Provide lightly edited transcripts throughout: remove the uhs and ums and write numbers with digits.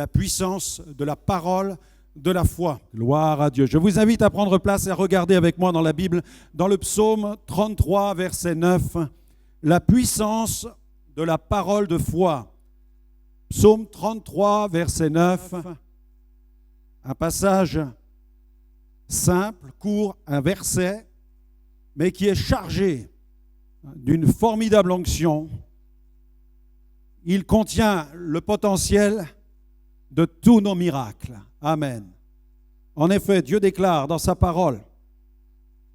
la puissance de la parole de la foi. Gloire à Dieu. Je vous invite à prendre place et à regarder avec moi dans la Bible, dans le psaume 33, verset 9, la puissance de la parole de foi. Psaume 33, verset 9, un passage simple, court, un verset, mais qui est chargé d'une formidable onction. Il contient le potentiel de tous nos miracles. Amen. En effet, Dieu déclare dans sa parole,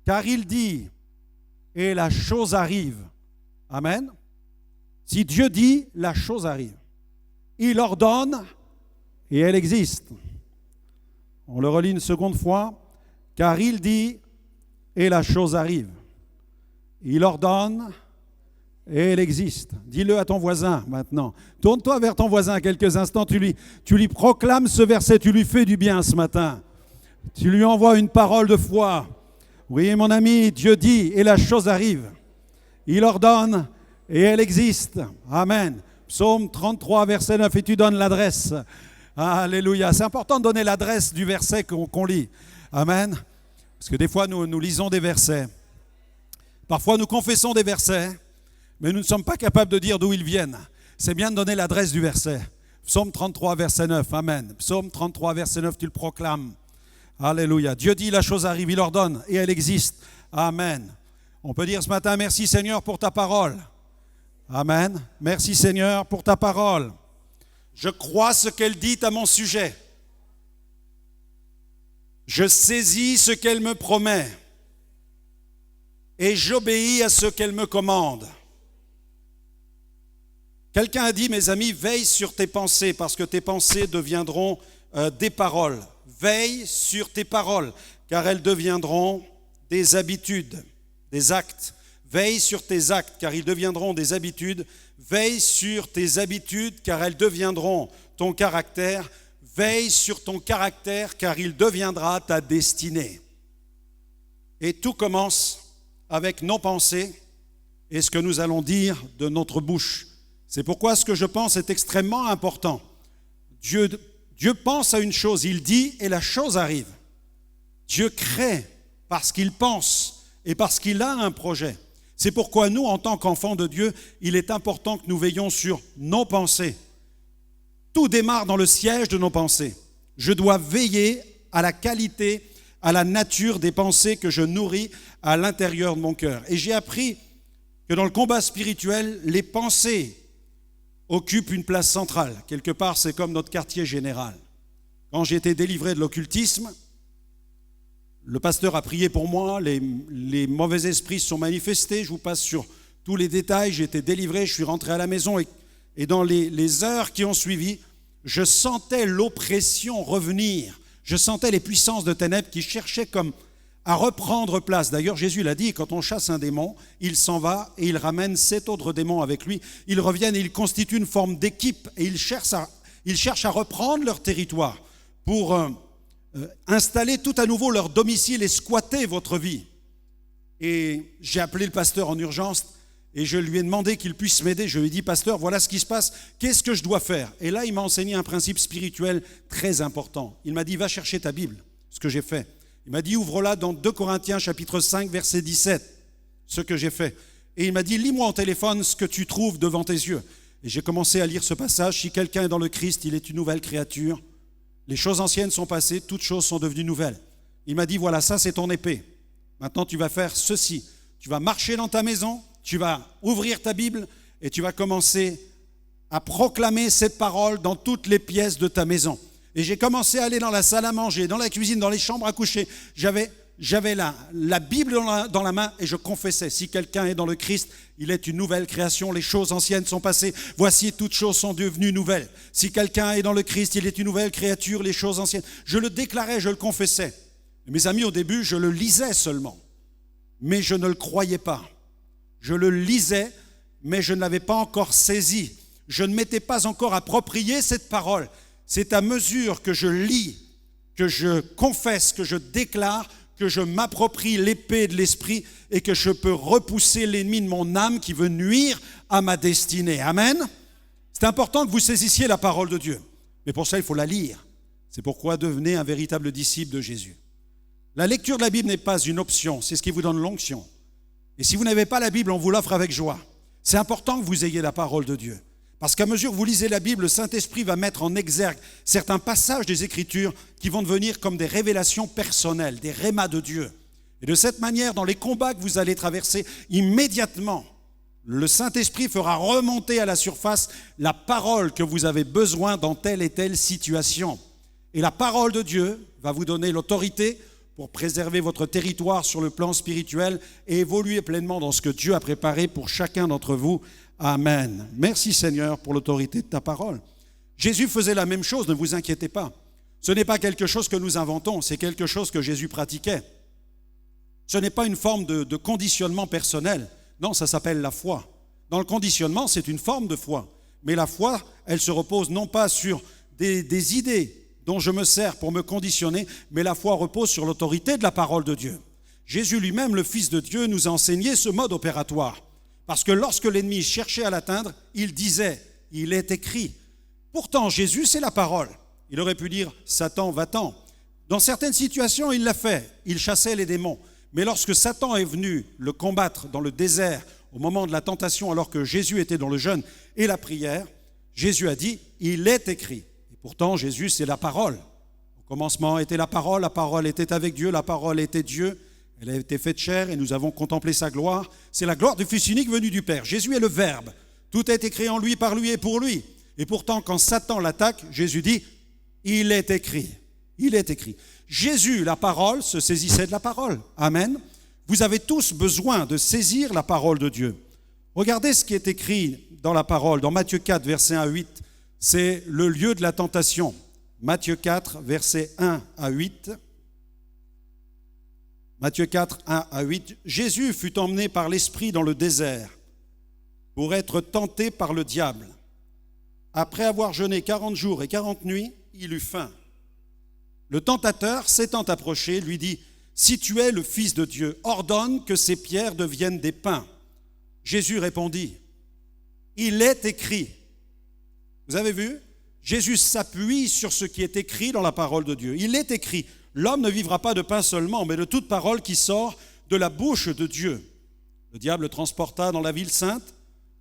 car il dit, et la chose arrive. Amen. Si Dieu dit, la chose arrive. Il ordonne, et elle existe. On le relit une seconde fois, car il dit, et la chose arrive. Il ordonne, et elle existe. Dis-le à ton voisin maintenant. Tourne-toi vers ton voisin quelques instants, tu lui proclames ce verset, tu lui fais du bien ce matin. Tu lui envoies une parole de foi. Oui, mon ami, Dieu dit, et la chose arrive. Il ordonne, et elle existe. Amen. Psaume 33, verset 9, et tu donnes l'adresse. Alléluia. C'est important de donner l'adresse du verset qu'on lit. Amen. Parce que des fois, nous lisons des versets. Parfois, nous confessons des versets, mais nous ne sommes pas capables de dire d'où ils viennent. C'est bien de donner l'adresse du verset. Psaume 33, verset 9. Amen. Psaume 33, verset 9, tu le proclames. Alléluia. Dieu dit, la chose arrive, il ordonne, et elle existe. Amen. On peut dire ce matin, merci Seigneur pour ta parole. Amen. Merci Seigneur pour ta parole. Je crois ce qu'elle dit à mon sujet. Je saisis ce qu'elle me promet. Et j'obéis à ce qu'elle me commande. Quelqu'un a dit, mes amis, veille sur tes pensées, parce que tes pensées deviendront des paroles. Veille sur tes paroles, car elles deviendront des habitudes, des actes. Veille sur tes actes, car ils deviendront des habitudes. Veille sur tes habitudes, car elles deviendront ton caractère. Veille sur ton caractère, car il deviendra ta destinée. Et tout commence avec nos pensées et ce que nous allons dire de notre bouche. C'est pourquoi ce que je pense est extrêmement important. Dieu pense à une chose, il dit et la chose arrive. Dieu crée parce qu'il pense et parce qu'il a un projet. C'est pourquoi nous, en tant qu'enfants de Dieu, il est important que nous veillions sur nos pensées. Tout démarre dans le siège de nos pensées. Je dois veiller à la qualité, à la nature des pensées que je nourris à l'intérieur de mon cœur. Et j'ai appris que dans le combat spirituel, les pensées occupent une place centrale. Quelque part, c'est comme notre quartier général. Quand j'ai été délivré de l'occultisme, le pasteur a prié pour moi, les mauvais esprits se sont manifestés, je vous passe sur tous les détails, j'ai été délivré, je suis rentré à la maison et dans les heures qui ont suivi, je sentais l'oppression revenir, je sentais les puissances de ténèbres qui cherchaient comme à reprendre place. D'ailleurs, Jésus l'a dit, quand on chasse un démon, il s'en va et il ramène 7 autres démons avec lui. Ils reviennent et ils constituent une forme d'équipe et ils cherchent à reprendre leur territoire pour installer tout à nouveau leur domicile et squatter votre vie. Et j'ai appelé le pasteur en urgence et je lui ai demandé qu'il puisse m'aider. Je lui ai dit, pasteur, voilà ce qui se passe, qu'est-ce que je dois faire? Et là, il m'a enseigné un principe spirituel très important. Il m'a dit, va chercher ta Bible, ce que j'ai fait. Il m'a dit, ouvre-la dans 2 Corinthiens chapitre 5, verset 17, ce que j'ai fait. Et il m'a dit, lis-moi au téléphone ce que tu trouves devant tes yeux. Et j'ai commencé à lire ce passage. Si quelqu'un est dans le Christ, il est une nouvelle créature. Les choses anciennes sont passées, toutes choses sont devenues nouvelles. Il m'a dit, voilà, ça c'est ton épée. Maintenant, tu vas faire ceci. Tu vas marcher dans ta maison, tu vas ouvrir ta Bible et tu vas commencer à proclamer cette parole dans toutes les pièces de ta maison. Et j'ai commencé à aller dans la salle à manger, dans la cuisine, dans les chambres à coucher. J'avais la Bible dans la main et je confessais. Si quelqu'un est dans le Christ, il est une nouvelle création. Les choses anciennes sont passées. Voici, toutes choses sont devenues nouvelles. Si quelqu'un est dans le Christ, il est une nouvelle créature. Les choses anciennes. Je le déclarais, je le confessais. Et mes amis, au début, je le lisais seulement. Mais je ne le croyais pas. Je le lisais, mais je ne l'avais pas encore saisi. Je ne m'étais pas encore approprié cette parole. C'est à mesure que je lis, que je confesse, que je déclare, que je m'approprie l'épée de l'esprit et que je peux repousser l'ennemi de mon âme qui veut nuire à ma destinée. Amen. C'est important que vous saisissiez la parole de Dieu. Mais pour ça, il faut la lire. C'est pourquoi devenez un véritable disciple de Jésus. La lecture de la Bible n'est pas une option, c'est ce qui vous donne l'onction. Et si vous n'avez pas la Bible, on vous l'offre avec joie. C'est important que vous ayez la parole de Dieu. Parce qu'à mesure que vous lisez la Bible, le Saint-Esprit va mettre en exergue certains passages des Écritures qui vont devenir comme des révélations personnelles, des rémas de Dieu. Et de cette manière, dans les combats que vous allez traverser, immédiatement, le Saint-Esprit fera remonter à la surface la parole que vous avez besoin dans telle et telle situation. Et la parole de Dieu va vous donner l'autorité pour préserver votre territoire sur le plan spirituel et évoluer pleinement dans ce que Dieu a préparé pour chacun d'entre vous. Amen. Merci Seigneur pour l'autorité de ta parole. Jésus faisait la même chose, ne vous inquiétez pas. Ce n'est pas quelque chose que nous inventons, c'est quelque chose que Jésus pratiquait. Ce n'est pas une forme de conditionnement personnel. Non, ça s'appelle la foi. Dans le conditionnement, c'est une forme de foi. Mais la foi, elle se repose non pas sur des idées dont je me sers pour me conditionner, mais la foi repose sur l'autorité de la parole de Dieu. Jésus lui-même, le Fils de Dieu, nous a enseigné ce mode opératoire. Parce que lorsque l'ennemi cherchait à l'atteindre, il disait, il est écrit. Pourtant, Jésus, c'est la parole. Il aurait pu dire, Satan, va-t'en. Dans certaines situations, il l'a fait. Il chassait les démons. Mais lorsque Satan est venu le combattre dans le désert, au moment de la tentation, alors que Jésus était dans le jeûne et la prière, Jésus a dit, il est écrit. Et pourtant, Jésus, c'est la parole. Au commencement était la parole était avec Dieu, la parole était Dieu. Elle a été faite chair et nous avons contemplé sa gloire. C'est la gloire du Fils unique venu du Père. Jésus est le Verbe. Tout est écrit en lui, par lui et pour lui. Et pourtant, quand Satan l'attaque, Jésus dit, il est écrit. Il est écrit. Jésus, la parole, se saisissait de la parole. Amen. Vous avez tous besoin de saisir la parole de Dieu. Regardez ce qui est écrit dans la parole, dans Matthieu 4, versets 1 à 8. C'est le lieu de la tentation. Matthieu 4, versets 1 à 8. Matthieu 4, 1 à 8. Jésus fut emmené par l'Esprit dans le désert pour être tenté par le diable. Après avoir jeûné 40 jours et 40 nuits, il eut faim. Le tentateur, s'étant approché, lui dit, « Si tu es le Fils de Dieu, ordonne que ces pierres deviennent des pains. » Jésus répondit, « Il est écrit. » Vous avez vu? Jésus s'appuie sur ce qui est écrit dans la parole de Dieu. Il est écrit. L'homme ne vivra pas de pain seulement, mais de toute parole qui sort de la bouche de Dieu. Le diable le transporta dans la ville sainte,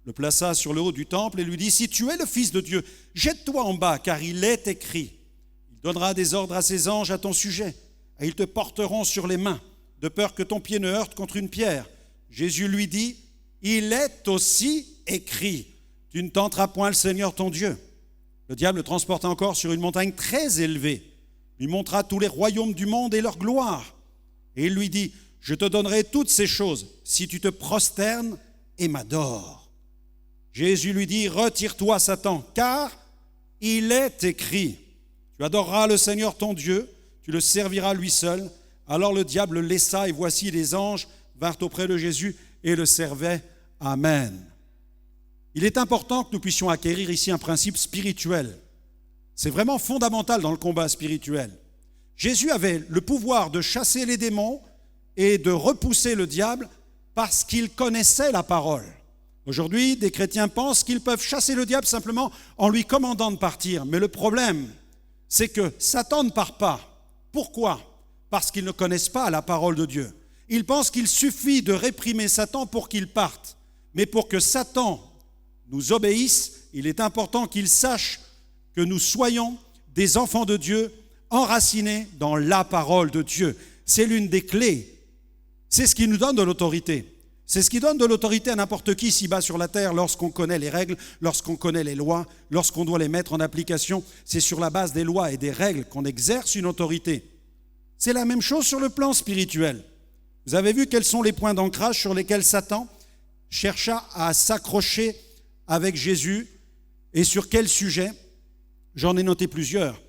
le plaça sur le haut du temple et lui dit, « Si tu es le Fils de Dieu, jette-toi en bas, car il est écrit. Il donnera des ordres à ses anges à ton sujet, et ils te porteront sur les mains, de peur que ton pied ne heurte contre une pierre. » Jésus lui dit, « Il est aussi écrit, tu ne tenteras point le Seigneur ton Dieu. » Le diable le transporta encore sur une montagne très élevée, lui montra tous les royaumes du monde et leur gloire. Et il lui dit, « Je te donnerai toutes ces choses si tu te prosternes et m'adores. » Jésus lui dit, « Retire-toi, Satan, car il est écrit, tu adoreras le Seigneur ton Dieu, tu le serviras lui seul. » Alors le diable le laissa et voici les anges vinrent auprès de Jésus et le servaient. Amen. Il est important que nous puissions acquérir ici un principe spirituel. C'est vraiment fondamental dans le combat spirituel. Jésus avait le pouvoir de chasser les démons et de repousser le diable parce qu'il connaissait la parole. Aujourd'hui, des chrétiens pensent qu'ils peuvent chasser le diable simplement en lui commandant de partir. Mais le problème, c'est que Satan ne part pas. Pourquoi? Parce qu'ils ne connaissent pas la parole de Dieu. Ils pensent qu'il suffit de réprimer Satan pour qu'il parte. Mais pour que Satan nous obéisse, il est important qu'il sache que nous soyons des enfants de Dieu enracinés dans la parole de Dieu. C'est l'une des clés. C'est ce qui nous donne de l'autorité. C'est ce qui donne de l'autorité à n'importe qui ici-bas sur la terre lorsqu'on connaît les règles, lorsqu'on connaît les lois, lorsqu'on doit les mettre en application. C'est sur la base des lois et des règles qu'on exerce une autorité. C'est la même chose sur le plan spirituel. Vous avez vu quels sont les points d'ancrage sur lesquels Satan chercha à s'accrocher avec Jésus et sur quel sujet? J'en ai noté plusieurs.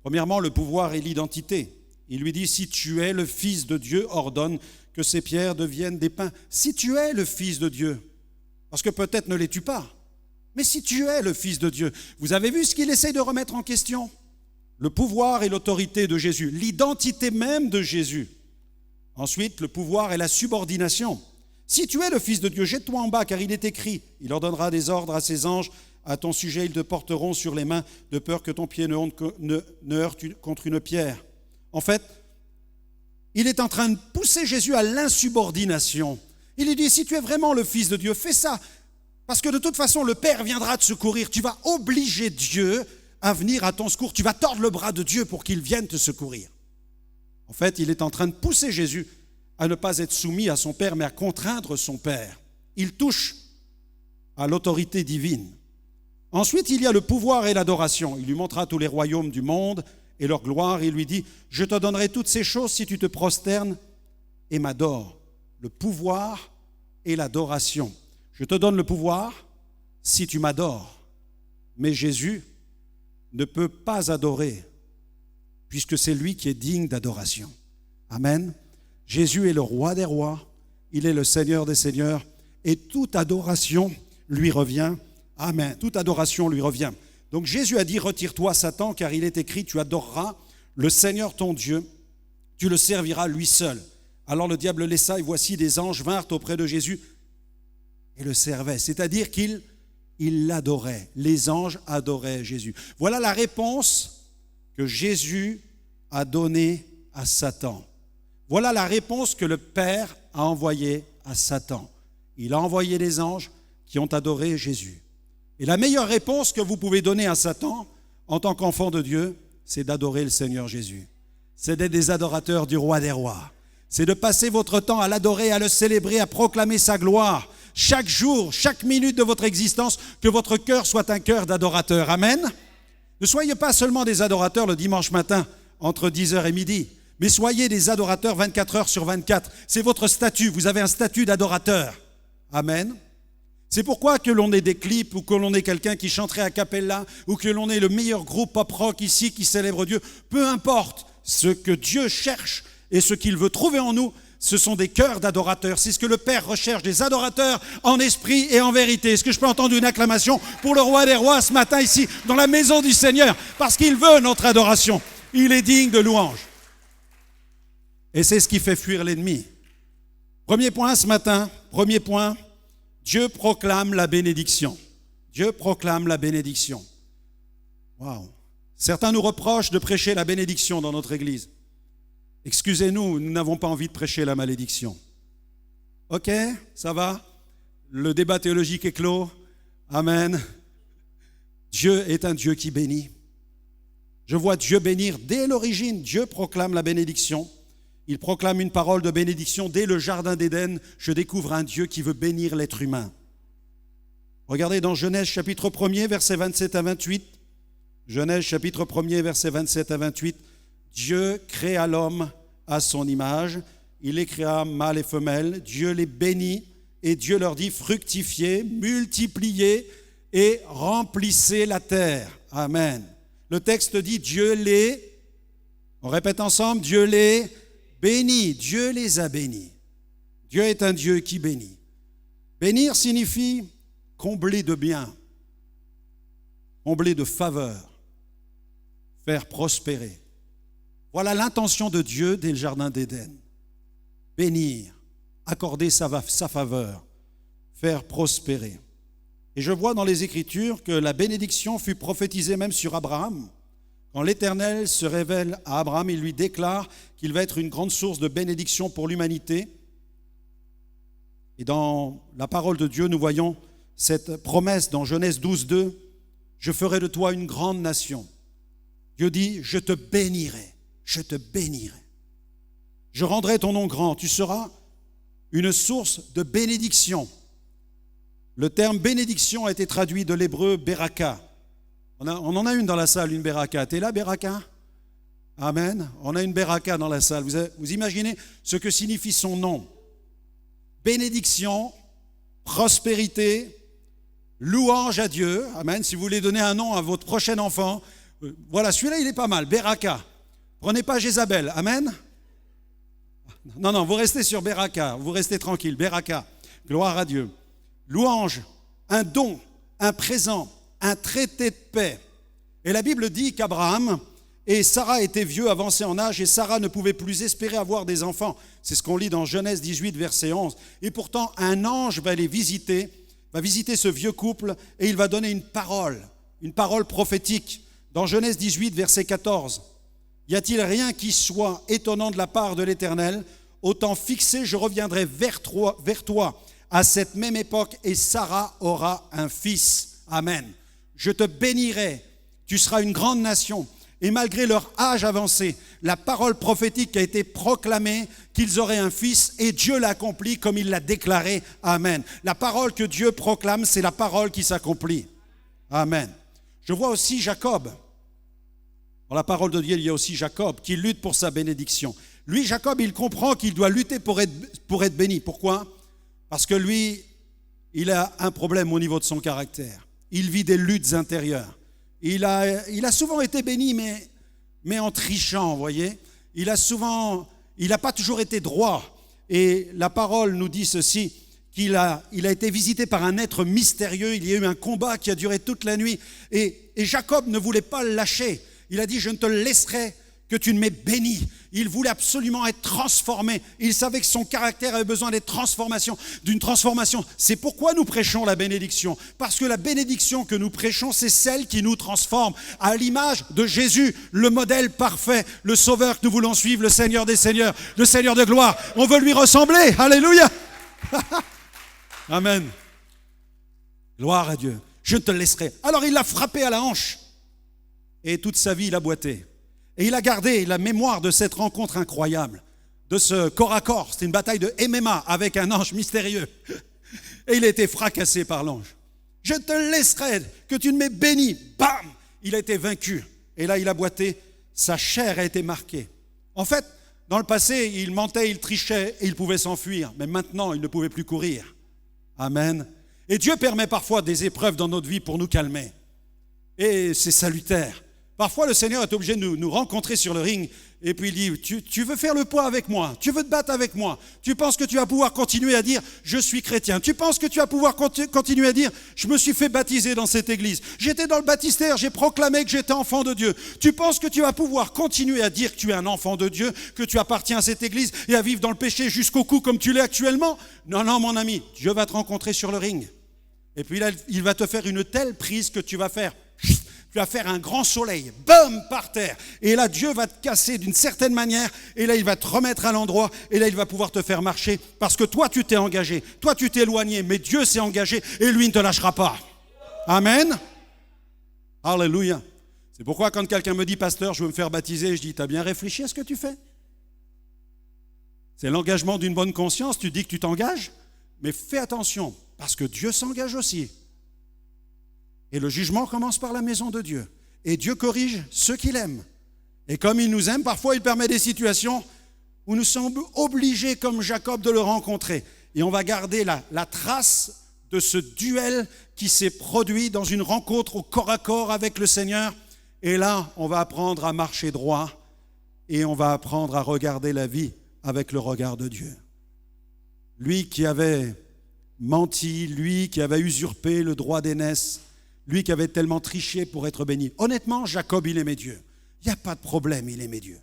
Premièrement, le pouvoir et l'identité. Il lui dit, si tu es le Fils de Dieu, ordonne que ces pierres deviennent des pains. Si tu es le Fils de Dieu, parce que peut-être ne l'es-tu pas, mais si tu es le Fils de Dieu, vous avez vu ce qu'il essaie de remettre en question? Le pouvoir et l'autorité de Jésus, l'identité même de Jésus. Ensuite, le pouvoir et la subordination. Si tu es le Fils de Dieu, jette-toi en bas, car il est écrit, il ordonnera des ordres à ses anges à ton sujet, ils te porteront sur les mains, de peur que ton pied ne heurte contre une pierre. En fait, il est en train de pousser Jésus à l'insubordination. Il lui dit, si tu es vraiment le Fils de Dieu, fais ça. Parce que de toute façon, le Père viendra te secourir. Tu vas obliger Dieu à venir à ton secours. Tu vas tordre le bras de Dieu pour qu'il vienne te secourir. En fait, il est en train de pousser Jésus à ne pas être soumis à son Père, mais à contraindre son Père. Il touche à l'autorité divine. Ensuite, il y a le pouvoir et l'adoration. Il lui montrera tous les royaumes du monde et leur gloire. Il lui dit, je te donnerai toutes ces choses si tu te prosternes et m'adores. Le pouvoir et l'adoration. Je te donne le pouvoir si tu m'adores. Mais Jésus ne peut pas adorer, puisque c'est lui qui est digne d'adoration. Amen. Jésus est le roi des rois, il est le Seigneur des seigneurs, et toute adoration lui revient. Amen. Toute adoration lui revient. Donc Jésus a dit, retire-toi Satan, car il est écrit, tu adoreras le Seigneur ton Dieu, tu le serviras lui seul. Alors le diable le laissa, et voici des anges vinrent auprès de Jésus et le servaient. C'est-à-dire qu'ils l'adoraient. Les anges adoraient Jésus. Voilà la réponse que Jésus a donnée à Satan. Voilà la réponse que le Père a envoyée à Satan. Il a envoyé des anges qui ont adoré Jésus. Et la meilleure réponse que vous pouvez donner à Satan, en tant qu'enfant de Dieu, c'est d'adorer le Seigneur Jésus. C'est d'être des adorateurs du roi des rois. C'est de passer votre temps à l'adorer, à le célébrer, à proclamer sa gloire. Chaque jour, chaque minute de votre existence, que votre cœur soit un cœur d'adorateur. Amen. Ne soyez pas seulement des adorateurs le dimanche matin, entre 10h et midi, mais soyez des adorateurs 24 heures sur 24. C'est votre statut, vous avez un statut d'adorateur. Amen. C'est pourquoi que l'on ait des clips, ou que l'on ait quelqu'un qui chanterait a cappella, ou que l'on ait le meilleur groupe pop-rock ici qui célèbre Dieu, peu importe, ce que Dieu cherche et ce qu'il veut trouver en nous, ce sont des cœurs d'adorateurs. C'est ce que le Père recherche, des adorateurs en esprit et en vérité. Est-ce que je peux entendre une acclamation pour le roi des rois ce matin ici, dans la maison du Seigneur, parce qu'il veut notre adoration. Il est digne de louange. Et c'est ce qui fait fuir l'ennemi. Premier point ce matin, premier point, Dieu proclame la bénédiction. Dieu proclame la bénédiction. Waouh! Certains nous reprochent de prêcher la bénédiction dans notre église. Excusez-nous, nous n'avons pas envie de prêcher la malédiction. Ok, ça va? Le débat théologique est clos. Amen. Dieu est un Dieu qui bénit. Je vois Dieu bénir dès l'origine. Dieu proclame la bénédiction. Il proclame une parole de bénédiction. Dès le jardin d'Éden, je découvre un Dieu qui veut bénir l'être humain. Regardez dans Genèse chapitre 1er, versets 27 à 28. Genèse chapitre 1er, versets 27 à 28. Dieu créa l'homme à son image. Il les créa mâle et femelle. Dieu les bénit et Dieu leur dit fructifiez, multipliez et remplissez la terre. Amen. Le texte dit Dieu les, on répète ensemble, Dieu les bénit. Dieu les a bénis. Dieu est un Dieu qui bénit. Bénir signifie combler de biens, combler de faveurs, faire prospérer. Voilà l'intention de Dieu dès le jardin d'Éden. Bénir, accorder sa faveur, faire prospérer. Et je vois dans les Écritures que la bénédiction fut prophétisée même sur Abraham. Quand l'Éternel se révèle à Abraham, il lui déclare qu'il va être une grande source de bénédiction pour l'humanité. Et dans la parole de Dieu, nous voyons cette promesse dans Genèse 12, 2. Je ferai de toi une grande nation. Dieu dit, je te bénirai. Je te bénirai. Je rendrai ton nom grand. Tu seras une source de bénédiction. Le terme bénédiction a été traduit de l'hébreu beraka. On en a une dans la salle, une beraka. T'es là, beraka? Amen. On a une beraka dans la salle. Vous imaginez ce que signifie son nom? Bénédiction, prospérité, louange à Dieu. Amen. Si vous voulez donner un nom à votre prochain enfant, voilà, celui-là, il est pas mal. Beraka. Prenez pas Jézabel. Amen. Non, vous restez sur Beraka. Vous restez tranquille. Beraka. Gloire à Dieu. Louange, un don, un présent, un traité de paix. Et la Bible dit qu'Abraham et Sarah étaient vieux, avancés en âge, et Sarah ne pouvait plus espérer avoir des enfants. C'est ce qu'on lit dans Genèse 18, verset 11. Et pourtant, un ange va les visiter va visiter ce vieux couple et il va donner une parole prophétique. Dans Genèse 18, verset 14, « Y a-t-il rien qui soit étonnant de la part de l'Éternel ? Au temps fixé, je reviendrai vers toi à cette même époque et Sarah aura un fils. Amen. Je te bénirai, tu seras une grande nation. » Et malgré leur âge avancé, la parole prophétique a été proclamée qu'ils auraient un fils et Dieu l'accomplit comme il l'a déclaré. Amen. La parole que Dieu proclame, c'est la parole qui s'accomplit. Amen. Je vois aussi Jacob. Dans la parole de Dieu, il y a aussi Jacob qui lutte pour sa bénédiction. Lui, Jacob, il comprend qu'il doit lutter pour être béni. Pourquoi ? Parce que lui, il a un problème au niveau de son caractère. Il vit des luttes intérieures. Il a souvent été béni, mais en trichant, vous voyez. Il n'a pas toujours été droit. Et la parole nous dit ceci, qu'il a été visité par un être mystérieux. Il y a eu un combat qui a duré toute la nuit. Et Jacob ne voulait pas le lâcher. Il a dit, je ne te laisserai que tu ne m'aies béni. Il voulait absolument être transformé. Il savait que son caractère avait besoin d'une transformation. C'est pourquoi nous prêchons la bénédiction. Parce que la bénédiction que nous prêchons, c'est celle qui nous transforme à l'image de Jésus, le modèle parfait, le sauveur que nous voulons suivre, le Seigneur des Seigneurs, le Seigneur de gloire. On veut lui ressembler. Alléluia. Amen. Gloire à Dieu. Je te laisserai. Alors il l'a frappé à la hanche. Et toute sa vie, il a boité. Et il a gardé la mémoire de cette rencontre incroyable, de ce corps à corps. C'était une bataille de MMA avec un ange mystérieux. Et il a été fracassé par l'ange. Je te laisserai que tu ne m'aies béni. Bam! Il a été vaincu. Et là, il a boité. Sa chair a été marquée. En fait, dans le passé, il mentait, il trichait et il pouvait s'enfuir. Mais maintenant, il ne pouvait plus courir. Amen. Et Dieu permet parfois des épreuves dans notre vie pour nous calmer. Et c'est salutaire. Parfois, le Seigneur est obligé de nous rencontrer sur le ring et puis il dit, tu veux faire le poids avec moi, tu veux te battre avec moi, tu penses que tu vas pouvoir continuer à dire, je suis chrétien, tu penses que tu vas pouvoir continuer à dire, je me suis fait baptiser dans cette église, j'étais dans le baptistère, j'ai proclamé que j'étais enfant de Dieu. Tu penses que tu vas pouvoir continuer à dire que tu es un enfant de Dieu, que tu appartiens à cette église et à vivre dans le péché jusqu'au cou comme tu l'es actuellement? Non, non, mon ami, Dieu va te rencontrer sur le ring. Et puis là, il va te faire une telle prise que tu vas faire un grand soleil, bam, par terre. Et là, Dieu va te casser d'une certaine manière. Et là, il va te remettre à l'endroit. Et là, il va pouvoir te faire marcher. Parce que toi, tu t'es engagé. Toi, tu t'es éloigné. Mais Dieu s'est engagé. Et lui ne te lâchera pas. Amen. Alléluia. C'est pourquoi quand quelqu'un me dit, pasteur, je veux me faire baptiser, je dis, t'as bien réfléchi à ce que tu fais? C'est l'engagement d'une bonne conscience. Tu dis que tu t'engages. Mais fais attention. Parce que Dieu s'engage aussi. Et le jugement commence par la maison de Dieu. Et Dieu corrige ceux qu'il aime. Et comme il nous aime, parfois il permet des situations où nous sommes obligés, comme Jacob, de le rencontrer. Et on va garder la trace de ce duel qui s'est produit dans une rencontre au corps à corps avec le Seigneur. Et là, on va apprendre à marcher droit et on va apprendre à regarder la vie avec le regard de Dieu. Lui qui avait menti, lui qui avait usurpé le droit d'aînesse, lui qui avait tellement triché pour être béni. Honnêtement, Jacob, il aimait Dieu. Il n'y a pas de problème, il aimait Dieu.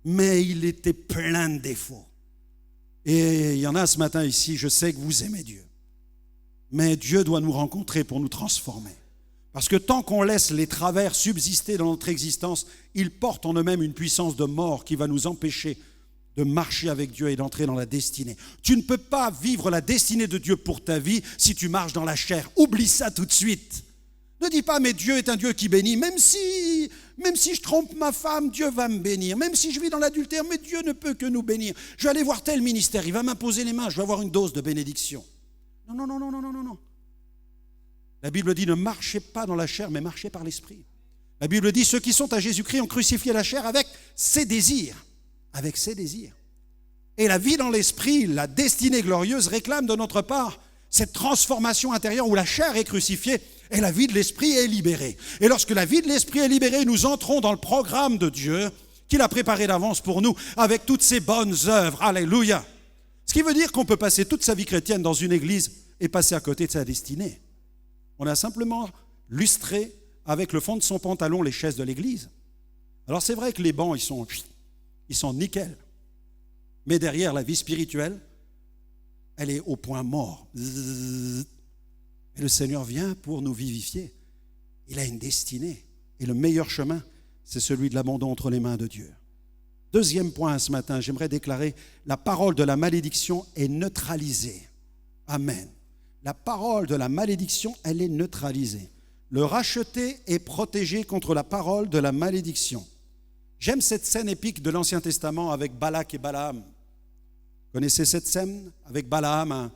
Mais il était plein de défauts. Et il y en a ce matin ici, je sais que vous aimez Dieu. Mais Dieu doit nous rencontrer pour nous transformer. Parce que tant qu'on laisse les travers subsister dans notre existence, ils portent en eux-mêmes une puissance de mort qui va nous empêcher de marcher avec Dieu et d'entrer dans la destinée. Tu ne peux pas vivre la destinée de Dieu pour ta vie si tu marches dans la chair. Oublie ça tout de suite. Ne dis pas, mais Dieu est un Dieu qui bénit. Même si je trompe ma femme, Dieu va me bénir. Même si je vis dans l'adultère, mais Dieu ne peut que nous bénir. Je vais aller voir tel ministère, il va m'imposer les mains, je vais avoir une dose de bénédiction. Non, non, non, non, non, non, non, non. La Bible dit, ne marchez pas dans la chair, mais marchez par l'esprit. La Bible dit, ceux qui sont à Jésus-Christ ont crucifié la chair avec ses désirs. Avec ses désirs. Et la vie dans l'esprit, la destinée glorieuse réclame de notre part cette transformation intérieure où la chair est crucifiée et la vie de l'esprit est libérée. Et lorsque la vie de l'esprit est libérée, nous entrons dans le programme de Dieu qu'il a préparé d'avance pour nous avec toutes ses bonnes œuvres. Alléluia. Ce qui veut dire qu'on peut passer toute sa vie chrétienne dans une église et passer à côté de sa destinée. On a simplement lustré avec le fond de son pantalon les chaises de l'église. Alors c'est vrai que les bancs, ils sont nickel. Mais derrière, la vie spirituelle, elle est au point mort. Mais le Seigneur vient pour nous vivifier. Il a une destinée. Et le meilleur chemin, c'est celui de l'abandon entre les mains de Dieu. Deuxième point ce matin, j'aimerais déclarer, la parole de la malédiction est neutralisée. Amen. La parole de la malédiction, elle est neutralisée. Le racheté est protégé contre la parole de la malédiction. J'aime cette scène épique de l'Ancien Testament avec Balak et Balaam. Vous connaissez cette scène avec Balaam,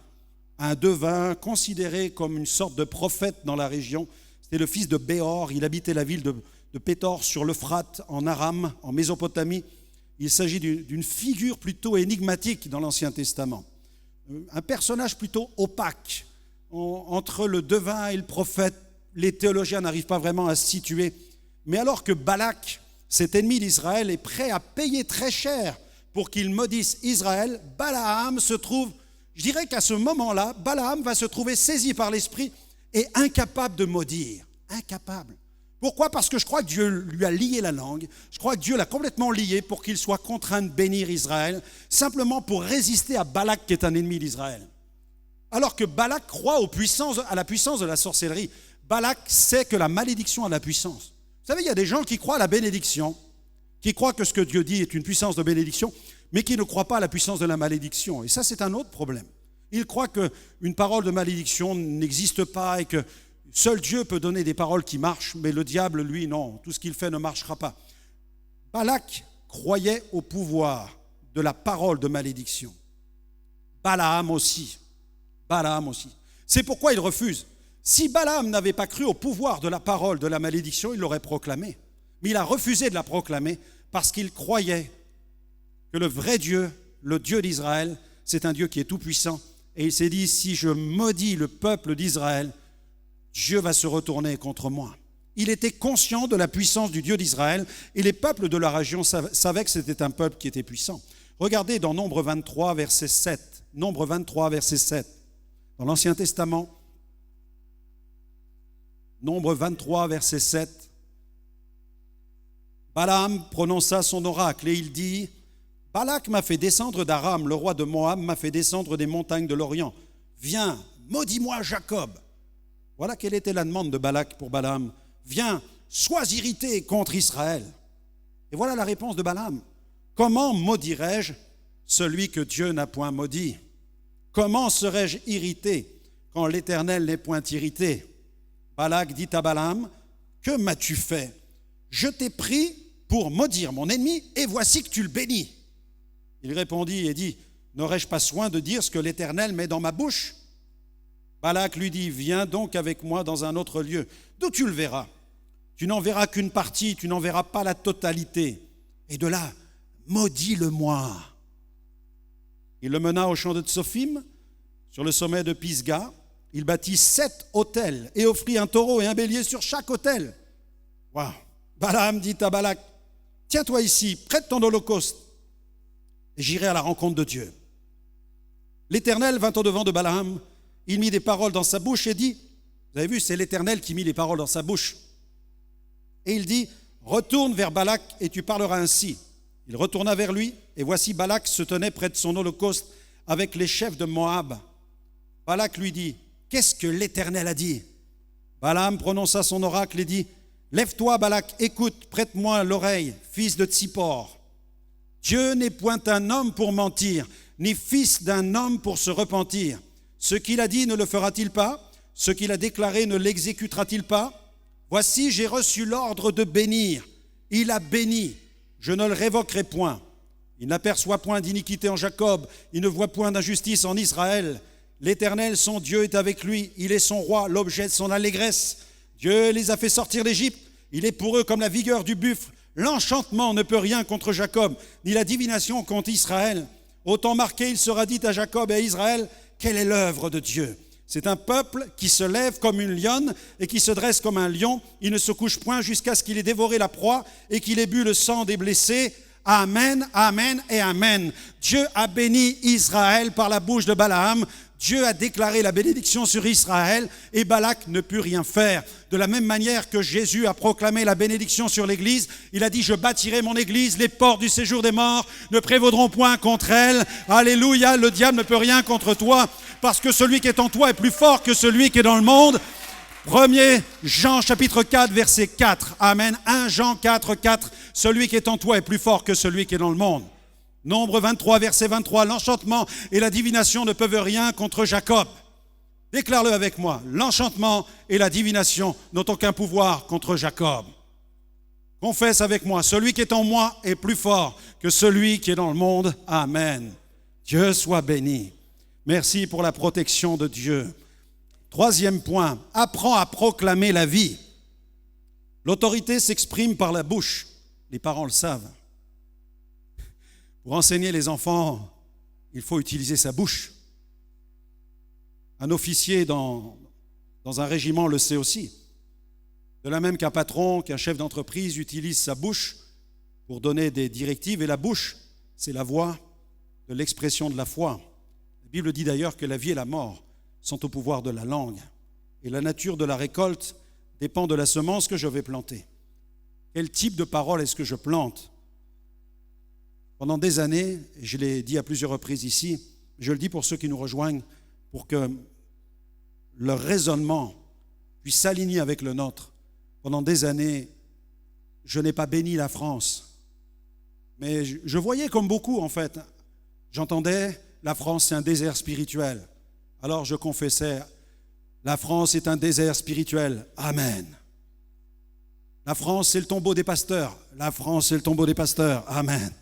un devin considéré comme une sorte de prophète dans la région. C'était le fils de Béor, il habitait la ville de Pétor sur l'Euphrate en Aram, en Mésopotamie. Il s'agit d'une figure plutôt énigmatique dans l'Ancien Testament. Un personnage plutôt opaque. Entre le devin et le prophète, les théologiens n'arrivent pas vraiment à se situer. Mais alors que Balak, cet ennemi d'Israël, est prêt à payer très cher pour qu'il maudisse Israël, Balaam se trouve, je dirais qu'à ce moment-là, Balaam va se trouver saisi par l'esprit et incapable de maudire. Incapable. Pourquoi ? Parce que je crois que Dieu lui a lié la langue. Je crois que Dieu l'a complètement lié pour qu'il soit contraint de bénir Israël, simplement pour résister à Balak qui est un ennemi d'Israël. Alors que Balak croit à la puissance de la sorcellerie. Balak sait que la malédiction a de la puissance. Vous savez, il y a des gens qui croient à la bénédiction, qui croient que ce que Dieu dit est une puissance de bénédiction, mais qui ne croient pas à la puissance de la malédiction. Et ça, c'est un autre problème. Ils croient qu'une parole de malédiction n'existe pas et que seul Dieu peut donner des paroles qui marchent, mais le diable, lui, non, tout ce qu'il fait ne marchera pas. Balak croyait au pouvoir de la parole de malédiction. Balaam aussi. C'est pourquoi il refuse. Si Balaam n'avait pas cru au pouvoir de la parole de la malédiction, il l'aurait proclamée. Mais il a refusé de la proclamer parce qu'il croyait que le vrai Dieu, le Dieu d'Israël, c'est un Dieu qui est tout-puissant. Et il s'est dit, si je maudis le peuple d'Israël, Dieu va se retourner contre moi. Il était conscient de la puissance du Dieu d'Israël et les peuples de la région savaient que c'était un peuple qui était puissant. Regardez dans Nombre 23, verset 7. Nombre 23, verset 7. Dans l'Ancien Testament, Nombre 23, verset 7. Balaam prononça son oracle et il dit, Balak m'a fait descendre d'Aram, le roi de Moab m'a fait descendre des montagnes de l'Orient. Viens, maudis-moi Jacob. Voilà quelle était la demande de Balak pour Balaam. Viens, sois irrité contre Israël. Et voilà la réponse de Balaam. Comment maudirais-je celui que Dieu n'a point maudit ? Comment serais-je irrité quand l'Éternel n'est point irrité ? Balak dit à Balaam, que m'as-tu fait ? Je t'ai pris pour maudire mon ennemi et voici que tu le bénis. Il répondit et dit, n'aurais-je pas soin de dire ce que l'Éternel met dans ma bouche ? Balak lui dit, viens donc avec moi dans un autre lieu, d'où tu le verras. Tu n'en verras qu'une partie, tu n'en verras pas la totalité. Et de là, maudis-le-moi. Il le mena au champ de Tsophim, sur le sommet de Pisga. Il bâtit 7 autels et offrit un taureau et un bélier sur chaque autel. Wow. Balaam dit à Balak, tiens-toi ici, prête ton holocauste, et j'irai à la rencontre de Dieu. L'Éternel vint au-devant de Balaam, il mit des paroles dans sa bouche et dit, vous avez vu, c'est l'Éternel qui mit les paroles dans sa bouche. Et il dit, retourne vers Balak et tu parleras ainsi. Il retourna vers lui, et voici Balak se tenait près de son holocauste avec les chefs de Moab. Balak lui dit, qu'est-ce que l'Éternel a dit ? Balaam prononça son oracle et dit, lève-toi Balak, écoute, prête-moi l'oreille, fils de Tsippor. Dieu n'est point un homme pour mentir, ni fils d'un homme pour se repentir. Ce qu'il a dit ne le fera-t-il pas ? Ce qu'il a déclaré ne l'exécutera-t-il pas ? Voici, j'ai reçu l'ordre de bénir. Il a béni, je ne le révoquerai point. Il n'aperçoit point d'iniquité en Jacob, il ne voit point d'injustice en Israël. L'Éternel, son Dieu, est avec lui, il est son roi, l'objet de son allégresse. Dieu les a fait sortir d'Égypte, il est pour eux comme la vigueur du buffle. L'enchantement ne peut rien contre Jacob, ni la divination contre Israël. Au temps marqué, il sera dit à Jacob et à Israël, quelle est l'œuvre de Dieu ? C'est un peuple qui se lève comme une lionne et qui se dresse comme un lion. Il ne se couche point jusqu'à ce qu'il ait dévoré la proie et qu'il ait bu le sang des blessés. Amen, amen et amen. Dieu a béni Israël par la bouche de Balaam. Dieu a déclaré la bénédiction sur Israël et Balak ne put rien faire. De la même manière que Jésus a proclamé la bénédiction sur l'Église, il a dit « Je bâtirai mon Église, les portes du séjour des morts ne prévaudront point contre elle. » Alléluia, le diable ne peut rien contre toi parce que celui qui est en toi est plus fort que celui qui est dans le monde. 1er Jean chapitre 4 verset 4. Amen. 1 Jean 4, 4. Celui qui est en toi est plus fort que celui qui est dans le monde. Nombre 23, verset 23, l'enchantement et la divination ne peuvent rien contre Jacob. Déclare-le avec moi. L'enchantement et la divination n'ont aucun pouvoir contre Jacob. Confesse avec moi, celui qui est en moi est plus fort que celui qui est dans le monde. Amen. Dieu soit béni. Merci pour la protection de Dieu. 3e point, apprends à proclamer la vie. L'autorité s'exprime par la bouche. Les parents le savent. Pour enseigner les enfants, il faut utiliser sa bouche. Un officier dans un régiment le sait aussi. De la même qu'un patron, qu'un chef d'entreprise utilise sa bouche pour donner des directives. Et la bouche, c'est la voix de l'expression de la foi. La Bible dit d'ailleurs que la vie et la mort sont au pouvoir de la langue. Et la nature de la récolte dépend de la semence que je vais planter. Quel type de parole est-ce que je plante ? Pendant des années, et je l'ai dit à plusieurs reprises ici, je le dis pour ceux qui nous rejoignent, pour que leur raisonnement puisse s'aligner avec le nôtre. Pendant des années, je n'ai pas béni la France. Mais je voyais comme beaucoup, en fait. J'entendais, la France, c'est un désert spirituel. Alors je confessais, la France est un désert spirituel. Amen. La France, c'est le tombeau des pasteurs. La France, c'est le tombeau des pasteurs. Amen.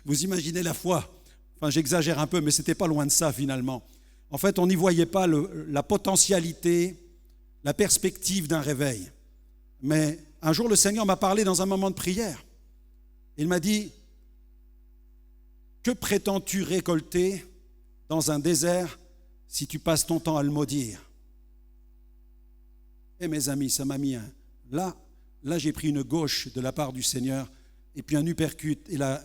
Vous imaginez la foi. Enfin, j'exagère un peu, mais ce n'était pas loin de ça finalement. En fait, on n'y voyait pas la potentialité, la perspective d'un réveil. Mais un jour, le Seigneur m'a parlé dans un moment de prière. Il m'a dit, que prétends-tu récolter dans un désert si tu passes ton temps à le maudire? Et mes amis, ça m'a mis un... Là, j'ai pris une gauche de la part du Seigneur et puis un uppercut. Et là,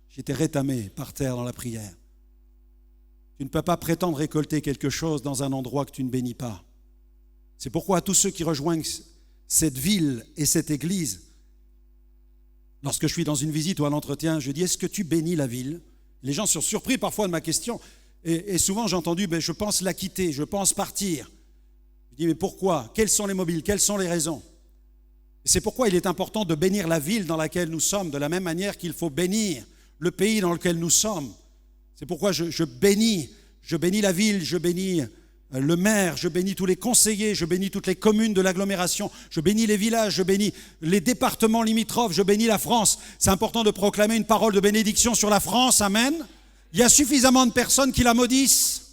j'étais rétamé par terre dans la prière. Tu ne peux pas prétendre récolter quelque chose dans un endroit que tu ne bénis pas. C'est pourquoi tous ceux qui rejoignent cette ville et cette église, lorsque je suis dans une visite ou un entretien, je dis, est-ce que tu bénis la ville? Les gens sont surpris parfois de ma question. Et souvent j'ai entendu, je pense la quitter, je pense partir. Je dis, mais pourquoi? Quels sont les mobiles? Quelles sont les raisons? Et c'est pourquoi il est important de bénir la ville dans laquelle nous sommes, de la même manière qu'il faut bénir le pays dans lequel nous sommes. C'est pourquoi je bénis la ville, je bénis le maire, je bénis tous les conseillers, je bénis toutes les communes de l'agglomération, je bénis les villages, je bénis les départements limitrophes, je bénis la France. C'est important de proclamer une parole de bénédiction sur la France, amen. Il y a suffisamment de personnes qui la maudissent.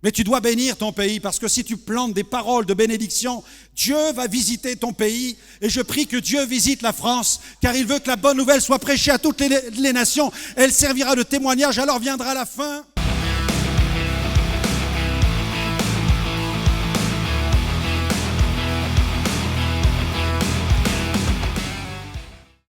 Mais tu dois bénir ton pays parce que si tu plantes des paroles de bénédiction, Dieu va visiter ton pays. Et je prie que Dieu visite la France car il veut que la bonne nouvelle soit prêchée à toutes les nations. Elle servira de témoignage, alors viendra la fin.